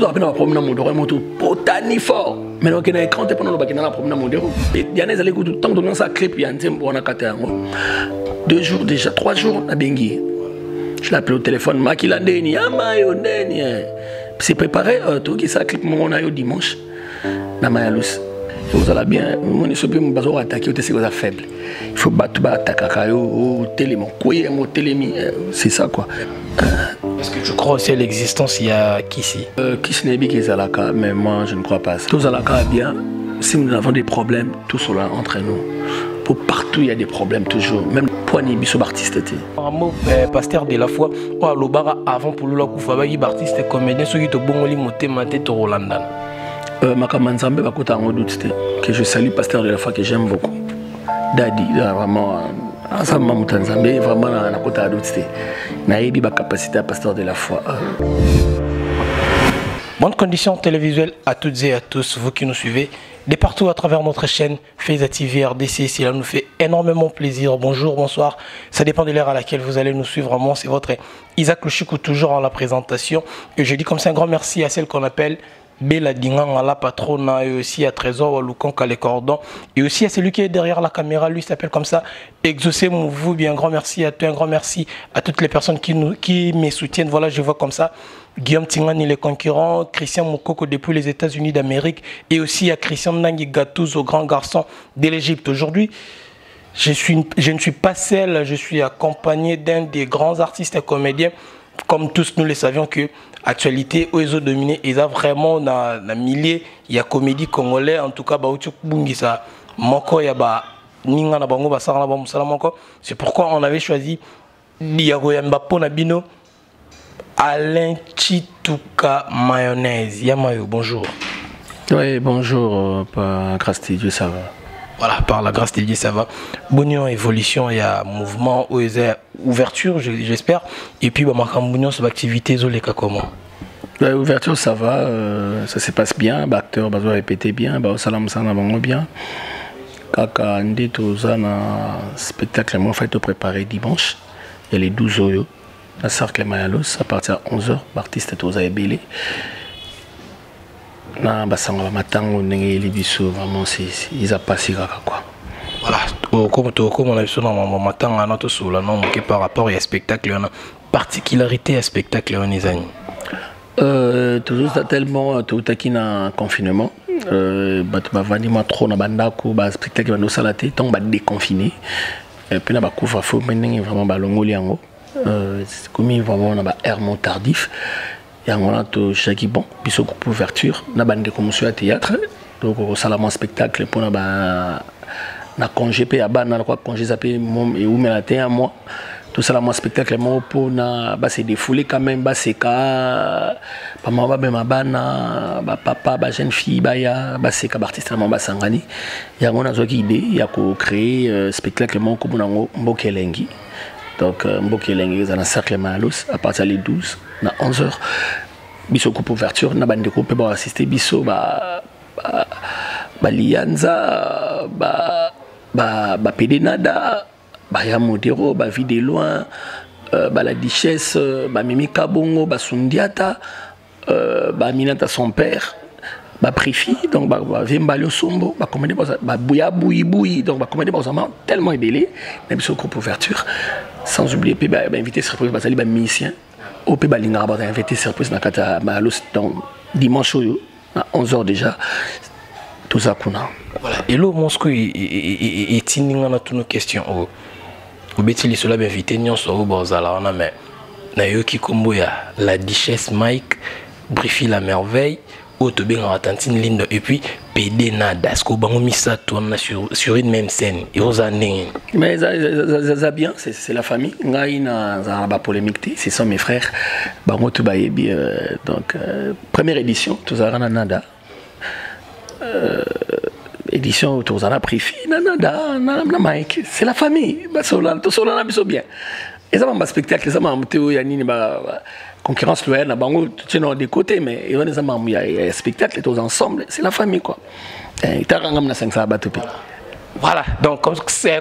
doit appeler un problème dans mon dos, mon tout potani fort. Mais donc il y a un écran pendant le bac dans un problème dans mon dos. Et il y a des allées tout temps dans sa clip, il y a un thème pour on a 2 jours déjà, 3 jours à Bengi. Je l'appelle au téléphone, Makila Deni, Amayo Deni. C'est préparé, tout qui ça clip mon ayo dimanche. Na Mayalus. Vous allez bien, mon isopé mon bazo attaquer au c'est quoi faible. Il faut battre attaquer au télé mon couille mon télé c'est ça quoi. Est-ce que tu crois aussi à l'existence il y a Kissi? Kissi n'est pas qui Zalaka, mais moi je ne crois pas. Tout Zalaka bien. Si nous avons des problèmes, tout cela entre nous. Pour partout il y a des problèmes toujours. Même pour les bisous artistes. Un mot pasteur de la foi. Ou à l'obara avant pour le coup Fabayi artiste comédien ceux qui te bongoli monter maté to Rolandan. Makamanzambe bakota en doute que je salue pasteur de la foi que j'aime beaucoup. Dadi vraiment ensemble Mutanzambe vraiment na kota doute na yebi ba capacité à pasteur de la foi. Bonne condition télévisuelle à toutes et à tous vous qui nous suivez de partout à travers notre chaîne Faiza TV RDC. Cela nous fait énormément plaisir. Bonjour, bonsoir. Ça dépend de l'heure à laquelle vous allez nous suivre. Moi, c'est votre Isaac Lushikou toujours en la présentation. Et je dis comme ça un grand merci à celle qu'on appelle Bella Dingang à la patronne et aussi à Trésor Walukonka les cordons et aussi à celui qui est derrière la caméra, lui s'appelle comme ça Exaucé vous bien un grand merci à toi, un grand merci à toutes les personnes qui me soutiennent. Voilà, je vois comme ça Guillaume Tingani les concurrents, Christian Moukoko depuis les États-Unis d'Amérique et aussi à Christian Nangi Gatouz au grand garçon de l'Égypte. Aujourd'hui je ne suis pas seul, je suis accompagné d'un des grands artistes et comédiens. Comme tous nous le savions que actualité aux dominé ils ont vraiment dans milliers il y a comédie congolais en tout cas bungisa moko ya ba ninga na bango basara na ba musala moko. C'est pourquoi on avait choisi Diago Mbapo na bino Alain Chituka mayonnaise. Yamayo, bonjour. Oui, bonjour, par grâce de Dieu ça va. Voilà, par la grâce de Dieu, ça va. Bonne évolution, il y a mouvement, ouverture, j'espère. Et puis, ma cambouillon, c'est l'activité, comment? L'ouverture, ça va, ça se passe bien. L'acteur va répéter bien, salam salam bien. Kaka Andi, tout ça, un spectacle, moi, fait préparer dimanche. Il y a les 12 oyo. La Cercle Mayalos, à partir de 11h, l'artiste est aux Aébélé. Na basanga matin on est vraiment ils a passé quoi. Voilà, comme on a vu sur le matin à notre sous là non par rapport à spectacle on a particularité à spectacle on est toujours tellement tout à qui na confinement bah vraiment trop na bandako bah spectacle no salaté tant bah déconfiné et puis na ba couvre-feu maintenant vraiment ba longoli yango comme vraiment na ba hermon tardif. Et on a tout chaque bon, puis ce groupe ouverture, na bande comme monsieur à théâtre, donc au salon spectacle pour na congé pe aba na quoi congé zappé mom et où mais la terre moi tout ça mon spectacle moi pour na ba c'est défoulé quand même ba c'est ka pas moi ba ma bana ba papa ba jeune fille ba ya ba c'est ka artiste na ba sangani ya on a zo idée ya ko créer spectacle moi comme na mbokelengi. Donc, Mbokelengi dans un cercle Malos à partir des 12 à 11h. Biso coupe ouverture, na bande coupe pour assister biso lianza pédénada ya modero vie de loin la duchesse Mimi Kabongo Sundiata Minata son père préfi donc Vimbalio Sombo commander bouya boui donc commander tellement ébélé na biso coupe ouverture. Sans oublier que invité surprise parce que les musiciens au Pays Balinga va invité surprise dans Kata Malos donc dimanche à 11h déjà tout ça kuna. Voilà et là monsco et tininga na toutes nos questions au betili cela bien invité nyon so bozala on a mais na yo ki kombo ya la duchesse Mike Brifi la merveille auto bien atentine ligne et puis PD nada ce qu'on bango misa tourne sur une même scène et aux années mais ça bien c'est la famille ngai na za ba polémique c'est ça mes frères bango tout bayebi donc première édition tout ça nada édition autour de la préfi nada na Mike c'est la famille ba sola tout sola na biso bien et ça va spectacle ça m'a monté ya nini ba concurrence loyale na bango tu sais des côtés mais il y a spectacle tous ensemble c'est la famille quoi et tarangam na 500 batope. Voilà, donc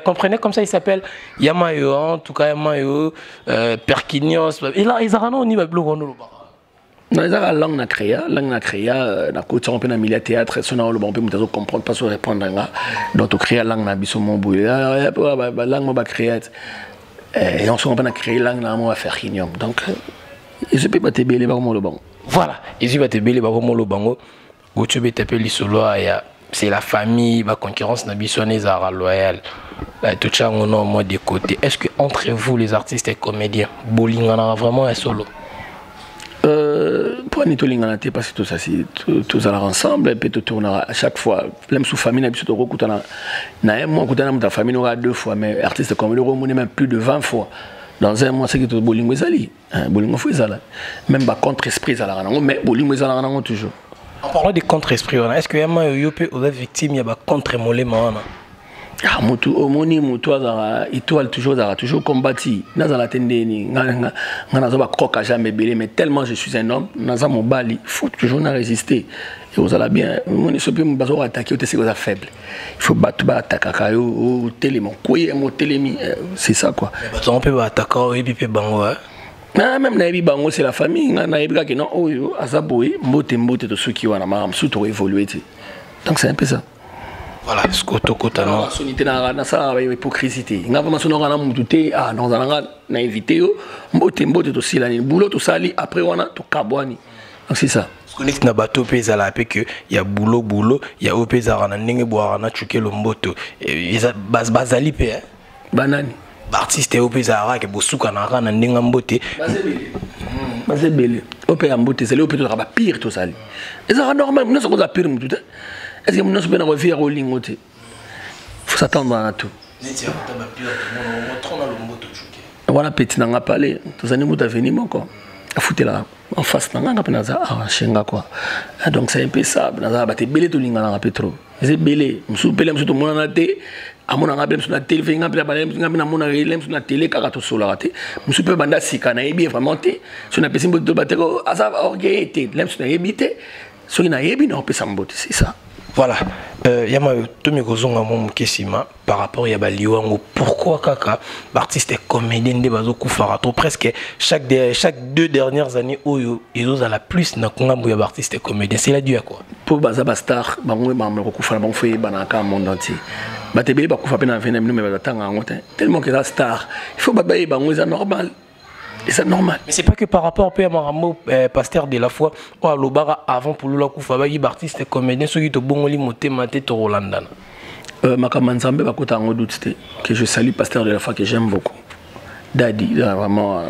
comprenez comme ça il s'appelle Yamayo en tout cas Yamayo Perkinios et là ils ont au niveau bleu. Non, ils ont la langue na créé, na côté on peut na milieu théâtre, si on a le bon peu nous comprendre pas sur répondre là. Donc on crée la langue na biso mon boulot. La langue on va créer et on s'en va créer langue là on va faire réunion. Donc ils peuvent pas te belé par le bon. Voilà, ils peuvent te belé par le bon. Gocho be tapé lisolo ya c'est la famille, la concurrence na biso les ara loyal. Là tout ça on a moins de côté. Est-ce que entre vous les artistes et comédiens, bowling on a vraiment un solo? Pour nous tous les gens parce que tout ça c'est tous à ensemble et puis tout tourne à chaque fois même sous famille n'a biso ko na un mois kutana ta famille aura 2 fois mais artiste comme le remonter même plus de 20 fois dans un mois c'est que tout bowling ezali bowling faut ezala même ba contre esprit ça la mais bowling ezala toujours. En parlant de contre esprit est-ce que yama yo peut aux victimes ya ba contre molema na ah mutu omoni mutu azara étoile toujours combattu nazala tendeni ngana zo ba croca jamais belé mais tellement je suis un homme naza mon bali faut toujours na résister et vous allez bien on est supposé bazo attaquer c'est cosa faible il faut battre ba attaquer au télémon koye mo télémi c'est ça quoi bazo on peut attaquer et puis bango ah même na ebi bango c'est la famille na ebi ka que non oyo azaboé mbote to ceux qui wana maram surtout évoluer donc c'est un peu ça. Voilà, ce côté non. Sonité na ça hypocrisie. Nga vraiment sonora na mututé ah dans un na éviter yo mbote to sila ni boulot to sali après wana to kabwani. Donc c'est ça. Connect na bateau pesa la pe que il y a boulot, il y a opeza na ndenge boara na chuke lo mboto. Ils bazali pe hein. Banani. Artiste opeza ara ke bosuka na ra na ndenga mbote. Bazebele. Opeza mbote c'est le opeza ba pire to sali. Et ça normal, nous sommes pire mututé. Est-ce que nous sommes revenir au lingoté? Faut s'attendre à tout. Voilà petit n'a parlé. Tous années nous avons mon quoi. À foutre là en face n'a pas naza ah chenga quoi. Donc c'est un peu ça. Naza batte belé tout linga na pétro. C'est belé. M'sou belé m'sou tout mon na té. À mon na belé m'sou na télé finga belé balé m'sou na mon na relé m'sou na télé karato solo raté. M'sou peu banda sika na ebi vraiment té. Sur na pesi mboto bateko asa orgueillité. M'sou na ebité. Sur na ebi na opesa mboto c'est ça. Voilà, yama tomi kozonga mon kesima par rapport ya baliwango pourquoi kaka l'artiste est comédien de bazo kufara to presque chaque 2 dernières années oyo ils ont la plus na kongambo ya artiste comédien c'est la dû à quoi pour baza ba star bango ba me kufara bango fait banaka monde entier batebeli ba kufa pe na 20 minutes mais batanga ngote tellement que la star il faut babaye bango c'est normal. Et c'est normal. Mais c'est pas que par rapport à Maramo, pasteur de la foi, ou à l'Obara avant pour le coup, il artiste comédien, ceux qui te bongoli moté maté to Rolandana. Makamanzambe bakota en doute que je salue pasteur de la foi que j'aime beaucoup. Dadi vraiment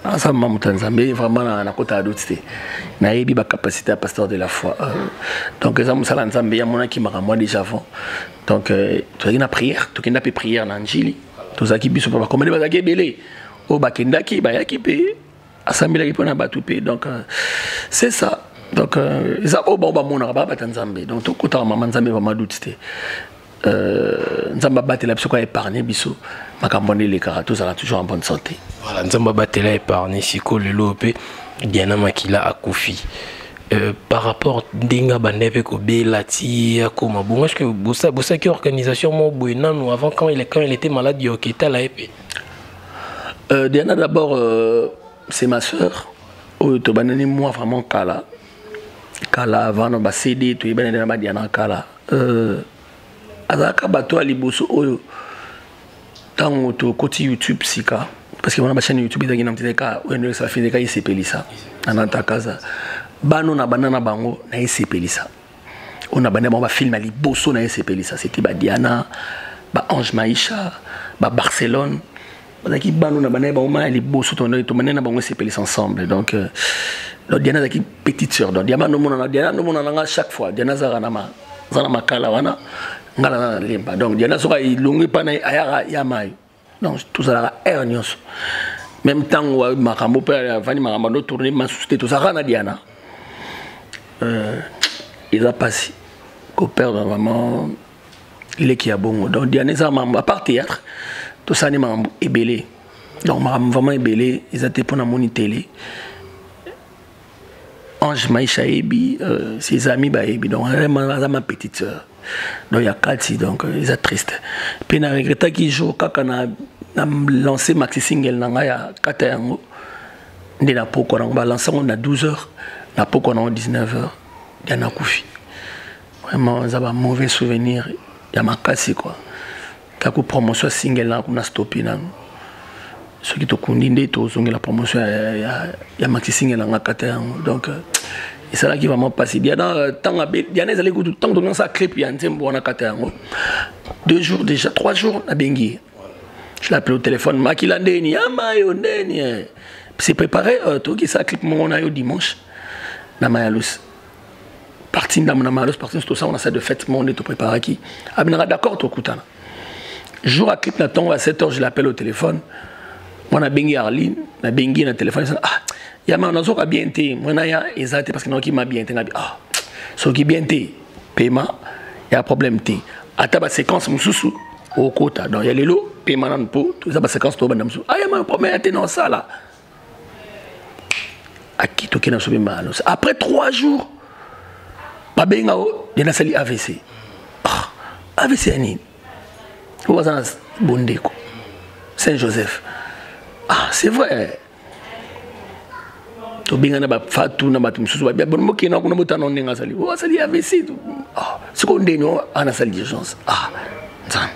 ensemble Mamutanzambe vraiment na kota doute na yebi ba capacité à pasteur de la foi. Donc ça musala nzambe ya mona ki makamwa déjà avant. Donc tu as une prière, tu as une prière na njili. Tu as qui biso pas comme ba belé. Au bakendaki bayaki pe asambila ki pona batupe donc c'est ça donc ça au bon mona ba batanzambe donc tout kota maman nzambe vraiment doute nzamba batela biso ko épargner biso makambone les karatos ça toujours en bonne santé voilà nzamba batela épargner siko lelo pe Diana Makila akufi par rapport dinga bandebe ko belati comme bon est-ce que bossa qui organisation mo boina nous avant quand il était malade yo qui était là épée. Diana d'abord c'est ma soeur to banani moi vraiment kala avant no ba CD to ibana na ba Diana kala azaka bato ali boso oyo tango to côté YouTube sika parce que on a ma chaîne YouTube ezaki na mteka oyo ça fait ka isepelisa anata kaza bano na banana bango na isepelisa on a banana ba film ali boso na isepelisa c'était ba Diana ba Ange Maïcha ba Barcelone qui bano na banana ba ali boso to manena bango isepelisa ensemble donc Diana zaki petite sœur donc Diana no mona na chaque fois Diana zana makala wana ngala lemba donc Diana soka ilongi pana ayara ya mai donc tout ça la hernios même temps où makambo pa vani makambo no tourner ma société tout ça na Diana il a passé qu'on perd vraiment il est qui a bon donc Diana ça à part théâtre tout ça ni makambo ebelé donc makambo vraiment ebelé ils étaient pour na moni télé Ange Maïcha Ebi, ses amis Baebi, donc ma petite soeur. Donc il y a Cathy, donc ils sont tristes. Puis on a regretté qu'il joue quand on a lancé Maxi Single, il y a 4 ans. On a lancé on a 12 heures. na poko na 19h Diana Koufi. Vraiment ça va mauvais souvenir, il y a ma casse quoi. Kako promotion single là qu'on a stoppé là. Ce qui te condamne to la promotion ya maxi single là ngakata donc et c'est là qui va vraiment passer Diana tant Diana allait tout temps donner sa clip ya ntembo na kata 2 jours déjà 3 jours na bengi. Je l'appelle au téléphone Makilande amayo ndeni. C'est préparé to qui ça clip mon ayo dimanche na Mayalus. Parti dans mon Mayalus parti tout ça on a ça de fête mon est préparé qui. Abinara d'accord to kutana. Jour à clip na tombe à 7h je l'appelle au téléphone. Moi, na bengi Arline, na bengi na téléphone, ah, yama on a zo ka bien té, moi na ya exact parce que non qui m'a bien té, ah, so qui bien té, paiement, y a problème té. Ata ba séquence mususu au quota, donc y a les lots, paiement nan po, tout ça ba séquence to bandam sou. Ah yama problème té non ça là. Aki to kena sobe malo. Après 3 jours, ba benga o, y na sali AVC. Ah, AVC ani. Ou bazana bondeko. Saint-Joseph. Ah, c'est vrai. To binga na ba fatu na ba tumsusu ba bon mo kina kuna mutano ndenga sali. Oh sali AVC. Ah, c'est qu'on dényo ana sali d'urgence. Ah, nzambe.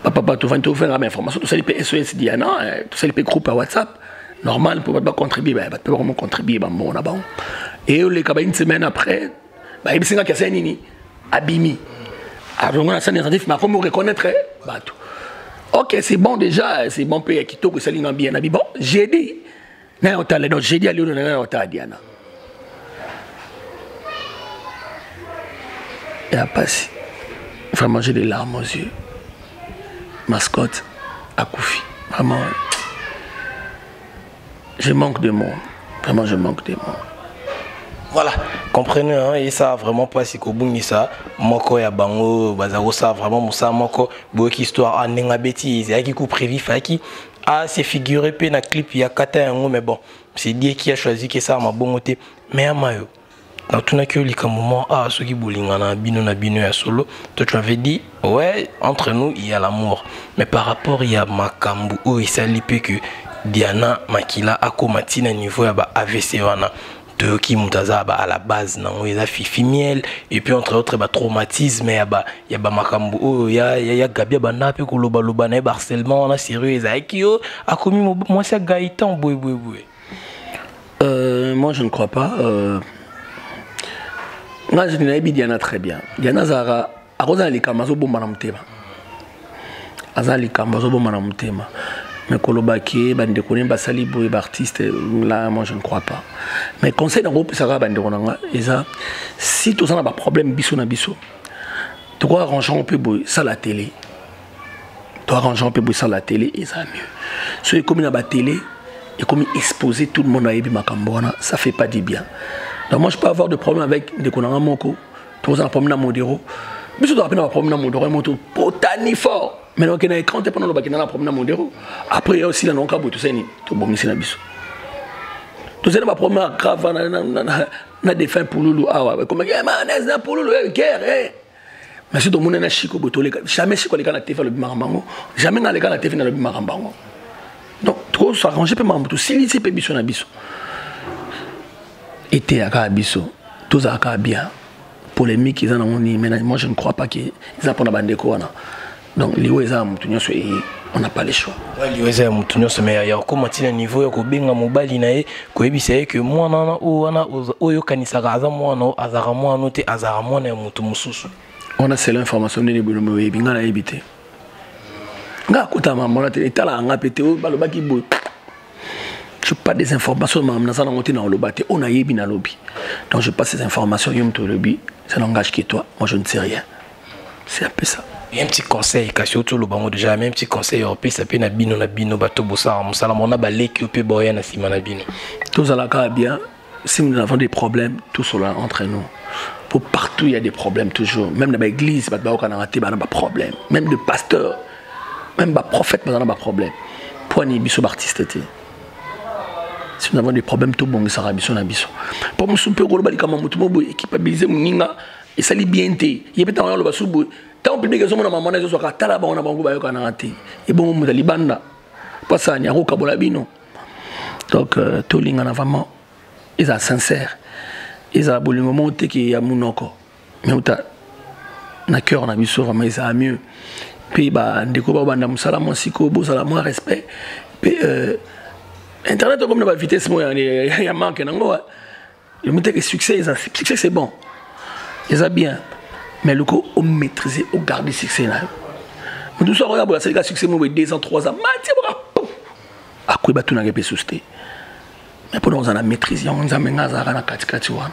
Papa tu vas te faire la information tout ça les SOS Diana, tout ça les groupe à WhatsApp. Normal pour pas contribuer, bah pas vraiment contribuer bah bon là-bas. Et les cas une semaine après, bah il s'est cassé nini abimi. Alors on a ça des mais comment reconnaître bah tout. Ok, c'est bon déjà, c'est bon pays qui toque ça linga bien nabi. Bon, j'ai dit na hôtel donc j'ai dit à lui na hôtel Diana. Et a passé. Vraiment j'ai des larmes aux yeux. Mascotte à Koufi. Vraiment je manque de mots. Vraiment je manque de mots. Voilà, comprenez, hein, et ça vraiment pas si kobungi ça, moko ya bango, bazaro ça vraiment moussa moko, boki histoire en nenga bêtise, ya qui coup prévu, qui a se figuré pe na clip ya kata yango, mais bon, c'est Dieu qui a choisi que ça ma bongoté, mais amayo. Dans tout n'a que le moment, ah, ceux qui boulinga na bino ya solo, toi tu avais dit, ouais, entre nous il y a l'amour, mais par rapport il y a makambu, oh, il s'est lippé que Diana Makila a combattu na niveau ya ba AVC wana. De qui mutaza à la base non il a fifi miel et puis entre autres bah traumatisme y a makambu oh ya Gabia banda pe ko loba loba na harcèlement na sérieux Zakio a commis moi c'est Gaëtan boy. Moi je ne crois pas moi je n'ai Diana très bien Diana Zara a rosa les kamazo bomba na mutema azali kamazo bomba na mutema. Mais Kolobaki, bande koné basali boy artiste là moi je ne crois pas. Mais conseil d'un groupe ça va bande konanga et ça si tout ça n'a pas problème biso na biso. Tu crois arranger un peu boy ça la télé. Tu arranger un peu boy ça la télé et ça mieux. Ceux comme na ba télé et comme exposer tout le monde à yebi makambona, ça fait pas du bien. Donc moi je peux avoir de problème avec des konanga moko. Tu vois un problème na modéro. Biso doit pas problème na modéro moto potani fort. Mais donc, il y a un écran, tu peux pas problème modéro. Après, il y a aussi la non-cabo, tout ça, tout bon, c'est la biso. Tout ça, il y a un problème grave, na défunt pour Loulou. Ah ouais, comme il y a un pour Loulou, guerre, mais si tout le monde est chico, jamais chico, les gars, la TV, le bimarambango. Jamais les gars, la TV, le bimarambango. Donc, trop s'arranger, peut m'arranger, si l'issue peut biso na biso. Été à biso, tout ça à bien. Polémique, ils en ont dit, mais moi, je ne crois pas qu'ils apprennent à bandeko. Donc, on n'a pas le choix. Oui, mais il y a comment il y a un niveau, il y a un mobile, il y a que moi, on a seule information de l'éboulement, on a évité. Je n'ai pas des informations, on a ébi dans lobby. Donc, je passe ces informations, ça n'engage que toi. Moi, je ne sais rien. C'est un peu ça. Il y a un petit conseil, surtout le bango déjà, même un petit conseil européen, ça peut être bino, bateau bossa, on a balé qui peut boyer na simana bino. Tout ça là bien, si nous avons des problèmes, tout cela entre nous. Pour partout il y a des problèmes toujours. Même dans l'église, il y a des problèmes. Même le pasteur, même le prophète, il y a des problèmes. Pour nous, biso artiste. Si nous avons des problèmes, tout bon, ça rabiso na biso. Pour nous, super gros bali comme mutumo équipabiliser muninga et ça li bien té. Il y a peut-être le basubu. Tant public que maman na zo ka tala ba on a bango ba yo kana raté. Et bon mu libanda. Pas ça nya ko kabola bino. Donc tout linga na vraiment ils sont sincères. Ils ont le moment où il y a mon encore. Mais où na cœur, na biso vraiment ils ont mieux. Puis bah découvre bah na musala moi siko, bosala moi respect. Puis internet comme la vitesse moi il y a manque n'ango. Le moment que succès, succès c'est bon. Ils ont bien. Mais le coup on maîtriser, on garder succès là. Mais tout ça regarde c'est le succès moi 2 ans 3 ans. Mati bra. À quoi bah tout n'a pas susté. Mais pour nous on a maîtrisé, on a mengaza na katikati wana.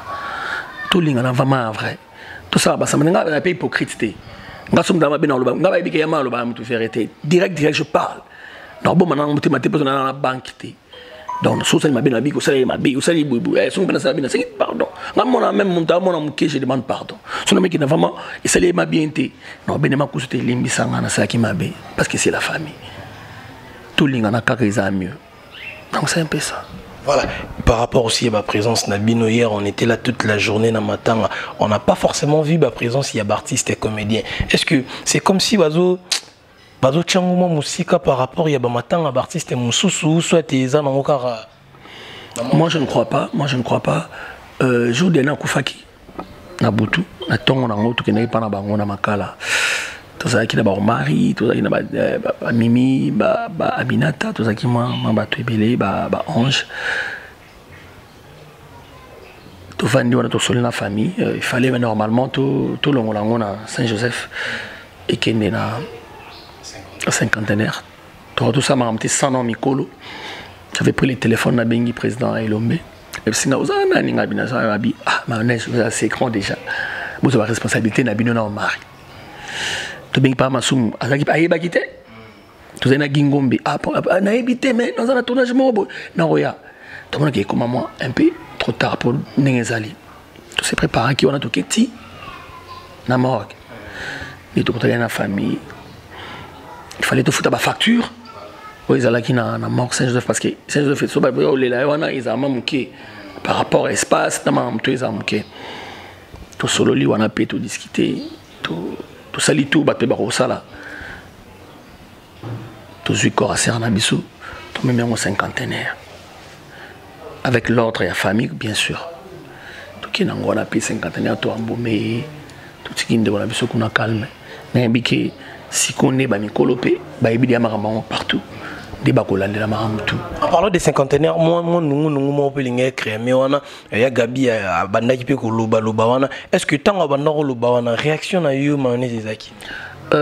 Tout l'inga na vraiment vrai. Tout ça bah ça me n'a pas hypocrite. Nga sommes dans ma bena nga ba bike yama lo ba mutu ferete. Direct je parle. Donc bon maintenant mutu maté personne na banque té. Donc so ça ma bena biko ça ma bi, ça li boubou. Eh son bena ça bena c'est pardon. Nga mona même mon ta mona muke je demande pardon. Son mec qui n'a vraiment et ça li ma bien té. Non bena ma kusote limbi sanga na ça qui m'a bé parce que c'est la famille. Tout l'inga na kakeza mieux. Donc c'est un peu ça. Voilà, par rapport aussi à ma présence Nabino hier, on était là toute la journée dans matin. On n'a pas forcément vu ma présence, il y a artistes et comédiens. Est-ce que c'est comme si bazo tchanguma musika par rapport il y a matin à artistes et mususu soit tes an encore. Moi je ne crois pas, jour de na kufaki na butu na tongo na ngoto ke na pas na bango na makala. Tout ça qui na ba mari, tout ça qui na ba Mimi, ba Aminata, tout ça qui ma bato ebele ba Ange. Tout fandi wana to soli na famille, il fallait normalement tout longolango na Saint-Joseph et qui est na cinquantenaire. Tout ça m'a amené 100 ans mikolo. J'avais pris le téléphone na bengi président Elombe. Et puis singa ozana ninga binasa abi ah ma neige c'est grand déjà. Vous avez responsabilité na bino na mari. Tu bien pas masum azaki ayeba kité tu zena gingombe na ebité mais dans un tournage mobo na roya tu vois que comme moi un peu trop tard pour nengezali tu sais préparer qui on a tout petit na morgue et tout dans la famille il fallait tout foutre ba facture oui ils allaient qui na morgue Saint-Joseph parce que Saint-Joseph so ba les là on a ils a manqué par rapport à espace na mam tu ils a manqué tout solo li on a pu tout discuter tout ça li tout batte baro ça là tout ce corps à serna biso tout même en cinquantenaire avec l'autre et la famille bien sûr tout qui n'a pas pu cinquantenaire tout embaumer tout ce qui ne doit biso qu'on a calme mais biké si qu'on est ba mikolopé ba ibidi amara partout débat qu'on a de la tout. En parlant des cinquantenaires, moi on peut les créer mais on a ya Gabi à banda qui peut ko loba wana. Est-ce que tant banda ko loba wana réaction na yo mané Zaki?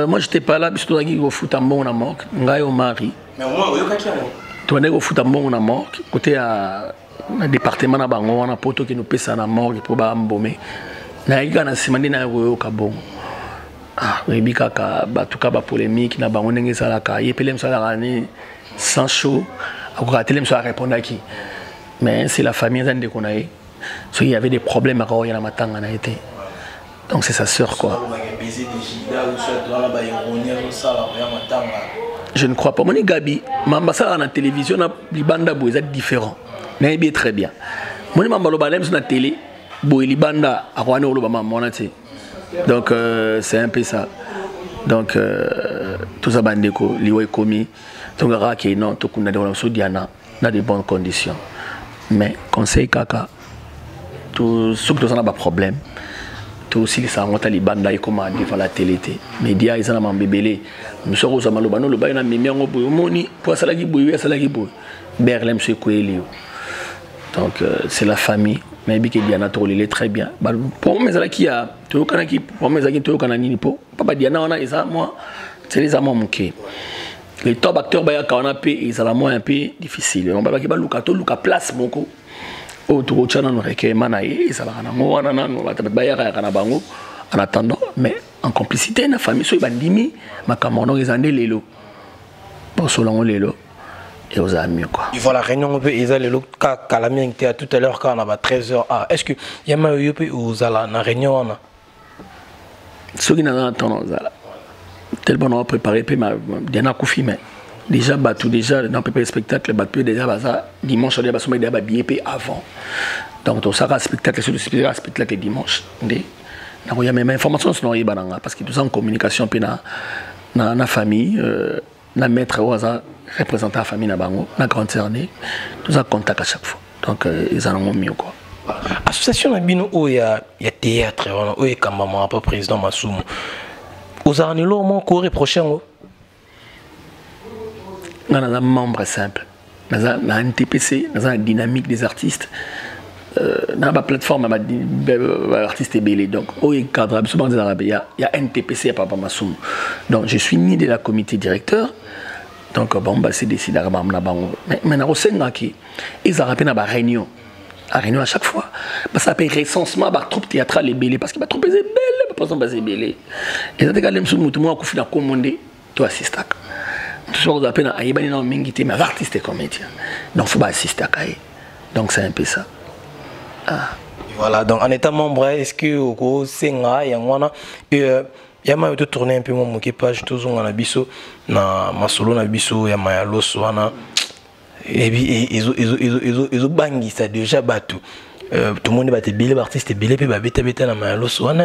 Moi j'étais pas là parce que toi qui au foot en bon na mort, ngai au mari. Mais moi yo kaki mo. Toi né au foot en bon na mort, côté à département na bango wana poto qui nous pesa na mort pour ba mbomé. Na iga na simandi na yo ka bon. Ah, oui kaka batuka ba polémique na bango ndenge sala ka yepele msala ni sans chaud, à télé me répondre à qui. Mais c'est la famille qu'on a eu. Il y avait des problèmes à quoi il y a a été. Donc c'est sa sœur quoi. Je ne crois pas. Mon Gabi, m'ambassade à la télévision, les bandes sont différents. Mais bien très bien. Mon m'ambassade sur la télé, les bandes à Rwanda ou donc c'est un peu ça. Donc tout ça bandeko, liwe komi. Donc non, tout qu'on a dans de bonnes conditions. Mais conseil kaka, tout ce que nous avons pas problème. Tout aussi les savants taliban là comme devant la télé, médias ils ont un bébé. Nous sommes aux amalobano le bain a mis en bout moni pour ça la qui bouille ça la qui bouille. Berlem se coelio. Donc c'est la famille. Mais bien qu'il Diana il est très bien. Pour mes amis qui a tout kana qui pour mes amis tout kana nini po. Papa Diana on a ça moi c'est les amants manqués. Les top acteurs baya kana pe ils ont la moins un peu difficile. On va pas que luka place moko. O to chana no reke manaye ils ont la mo wana no ba baya kana bango en attendant mais en complicité na famille so bandimi makamono ils en lelo. Pour selon lelo. Et aux amis quoi. Il faut la réunion ils allaient le cas calamien était tout à l'heure quand on a 13h. Ah, est-ce que y a ma yope aux ala na réunion na ceux qui n'ont pas zala tellement on a préparé puis Diana Koufi mais déjà battu déjà dans préparé spectacle battu déjà ça dimanche on a basé déjà bien payé avant. Donc tout ça spectacle sur le spectacle dimanche ndé na ko ya même information sinon y bananga parce que tout ça en communication puis na famille na maître au hasard représentant la famille na bango na grande cerné tout ça contact à chaque fois donc ils en ont mieux quoi. Association Nabino où il y a théâtre où il y a quand même pas président Massoum aux arnilo mon cours prochain on a un membre simple dans un NTPC dans une dynamique des artistes dans la plateforme artiste belé donc au cadre souvent des arabes il y a NTPC à Papa Massoum donc je suis ni de la comité directeur donc bon bah c'est décidé à mais na osenga ki ils arabes na ba réunion à chaque fois ça s'appelle recensement par troupe théâtrale et belé parce que ba troupe c'est belé pas passer belé et ça te galem sous mutu moi ko fina commander to assistak tout ça on appelle na ayibani na mingité mais artiste et comédien donc faut pas assister à kai donc c'est un peu ça. Voilà, donc en étant membre, est-ce que au Senga, il y a un tourner un peu mon page, tout on a biso, na masolo na biso, ya maya loso ana, et puis ils ont bangi ça déjà battu. Tout le monde est belé, artiste belé, puis beta na maya loso ana,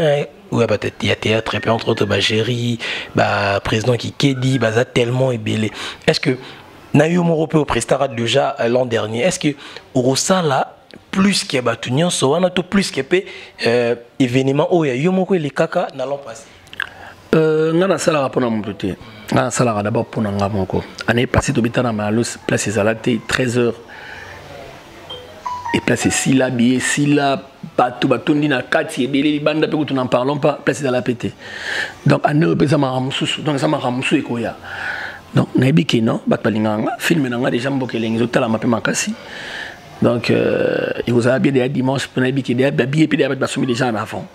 ou ya peut-être il y a théâtre, et puis entre autres Géry, président qui Kedi, ça tellement est belé. Est-ce que na eu mon européen au prestara déjà l'an dernier, est-ce que au là plus qu'il y a batunion so on a tout plus qu'il y a événement où il y a eu mon les caca n'allons passer ngana sala rapona mon côté ngana sala d'abord pour nanga moko année passée to bitana malus place ezalate 13h et place sila billet sila batundi na kati ebele libanda pe n'en parlons pas place dans la pété donc année pesa maramsusu donc ça maramsu ekoya donc nayebi ke non bat balinganga film nanga déjà mbokelengi zotala mape makasi. Donc, il vous a bien des dimanches, pour n'aller des billets, puis des soumis déjà en avant.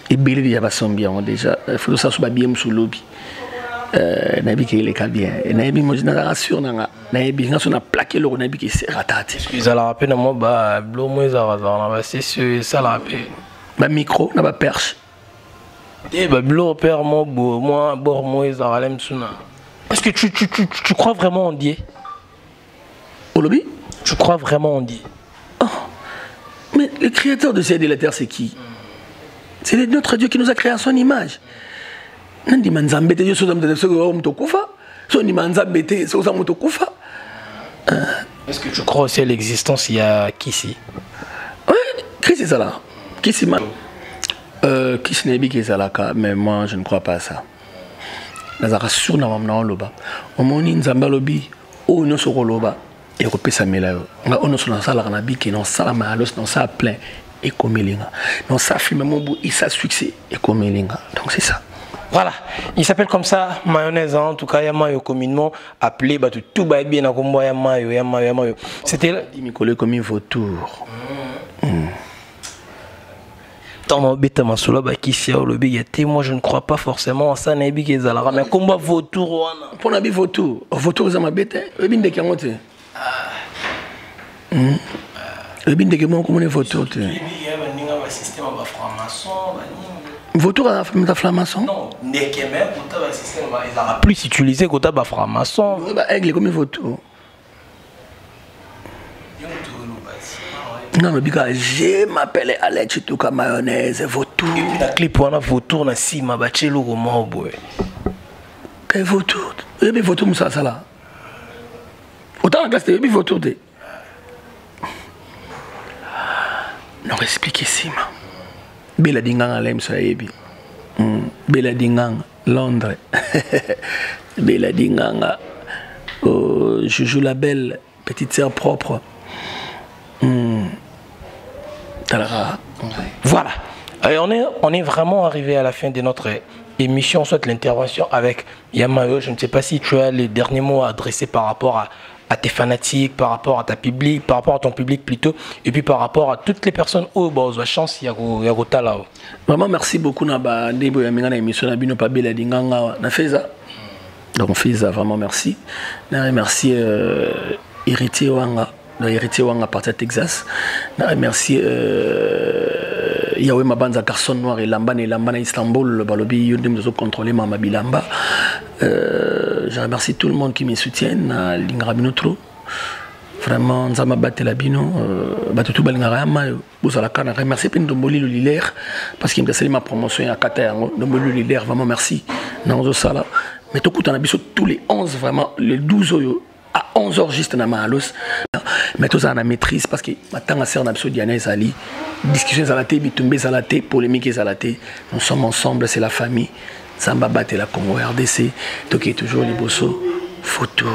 Et bien déjà bien déjà. Il faut que ça soit bien sous lobby. N'aille qui les cas bien. N'aille moi je rassure n'aille bien on a plaqué le n'aille qui c'est raté. Ils allaient rappeler moi bah bleu moi c'est sûr ça la rappelle. Ma micro n'a pas perche. Eh bah bleu père moi bord moi ils allaient me suna. Est-ce que tu crois vraiment en Dieu? Au lobby? Tu crois vraiment en Dieu? Oh, mais le créateur de ciel et de la terre, c'est qui? C'est notre Dieu qui nous a créé à son image. Est-ce que tu crois aussi à l'existence? Il y a qui ici? Oui, qui c'est ça là? Qui c'est qui c'est Nébi qui est ça là? Mais moi, je ne crois pas à ça. Nous avons sûr que nous avons loba. Au moins, nous avons lobi. Oh, nous sommes loba. Et repé ça mela on sur la salle ranabi qui non ça malos non ça plein et comme linga non ça fume mon bout il ça succès et comme linga donc c'est ça. Voilà, il s'appelle comme ça mayonnaise en tout cas yamayo communément appelé bah tout va bien à combo yamayo c'était mi collé comme un vautour. Tant bête ma solo bah qui c'est le bigati moi je ne crois pas forcément ça n'est big ezala mais combat vautour pour na bi vautour ça m'a bête e binde qui monte le binde que mon comme vautour tu système ba franc-maçon vautour à la franc-maçon non n'est que même pour ta système ils a plus utilisé que ta ba franc-maçon bah aigle comme vautour. Non, mais je m'appelle Alex, tout comme mayonnaise, vautour. Et puis la clip, on a vautour, on a si ma bâche le roman, boy. Quel vautour? Et bien vautour, ça, ça là. Autant la classe, et bien vautour. Non, expliquez si, ma. Bella Dingang, à l'aime, ça, et bien. Bella Dingang, Londres. Bella Dingang, je joue la belle petite sœur propre. Voilà. On est vraiment arrivé à la fin de notre émission, soit l'intervention avec Yamayo. Je ne sais pas si tu as les derniers mots à adresser par rapport à tes fanatiques, par rapport à ta public, par rapport à ton public plutôt, et puis par rapport à toutes les personnes où bah aux chance il y a là. Vraiment merci beaucoup na ba ndebo ya minga na émission na bino pa bela dinganga na feza. Donc feza vraiment merci. Na remercier héritier wanga. Héritier Wang à partir de Texas. Je remercie Yahweh Mabanza Carson Noir et Lamba à Istanbul, le Balobi, Yudem de contrôler Mama Bilamba. Je remercie tout le monde qui me soutient, Lingrabinotro. Vraiment, Nzama Batelabino, Batutu Balingarama, Bouzalakana. Remercie Pindomboli le Lilaire, parce qu'il me a ma promotion à Katayango. Domboli le Lilaire, vraiment merci. Nanzo Sala. Mais tout coup, on a tous les 11, vraiment, les 12 à 11. 11h juste na malos mais tout ça na maîtrise parce que maintenant sœur na Diana ezali discussion zalate bitumbe zalate polémique zalate nous sommes ensemble c'est la famille Samba Bat et la Congo RDC donc est toujours les bossos photo.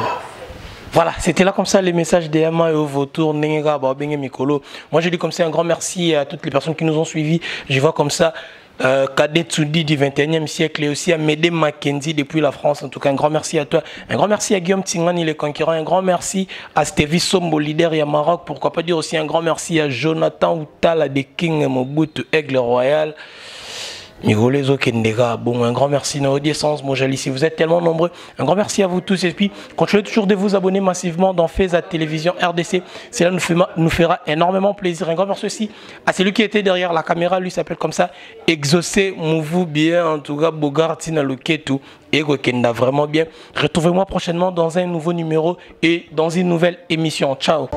Voilà, c'était là comme ça les messages des Yama et au vautour, Nenga, Babenge, Mikolo. Moi je dis comme ça un grand merci à toutes les personnes qui nous ont suivis. Je vois comme ça Cadet Tsoudi du 21e siècle et aussi à Médé Mackenzie depuis la France. En tout cas, un grand merci à toi. Un grand merci à Guillaume Tsingani, les conquérants. Un grand merci à Stevie Sombo, leader et à Maroc. Pourquoi pas dire aussi un grand merci à Jonathan Outala de King Mobutu, Aigle Royal. Bon, un grand merci à audience, Mojali, si vous êtes tellement nombreux. Un grand merci à vous tous et puis continuez toujours de vous abonner massivement dans Feza Télévision RDC. Cela nous fera énormément plaisir. Un grand merci aussi à celui qui était derrière la caméra, lui s'appelle comme ça Exaucé Mouvou bien, en tout cas Bogartina Loketu et Gokenda vraiment bien. Retrouvez-moi prochainement dans un nouveau numéro et dans une nouvelle émission. Ciao.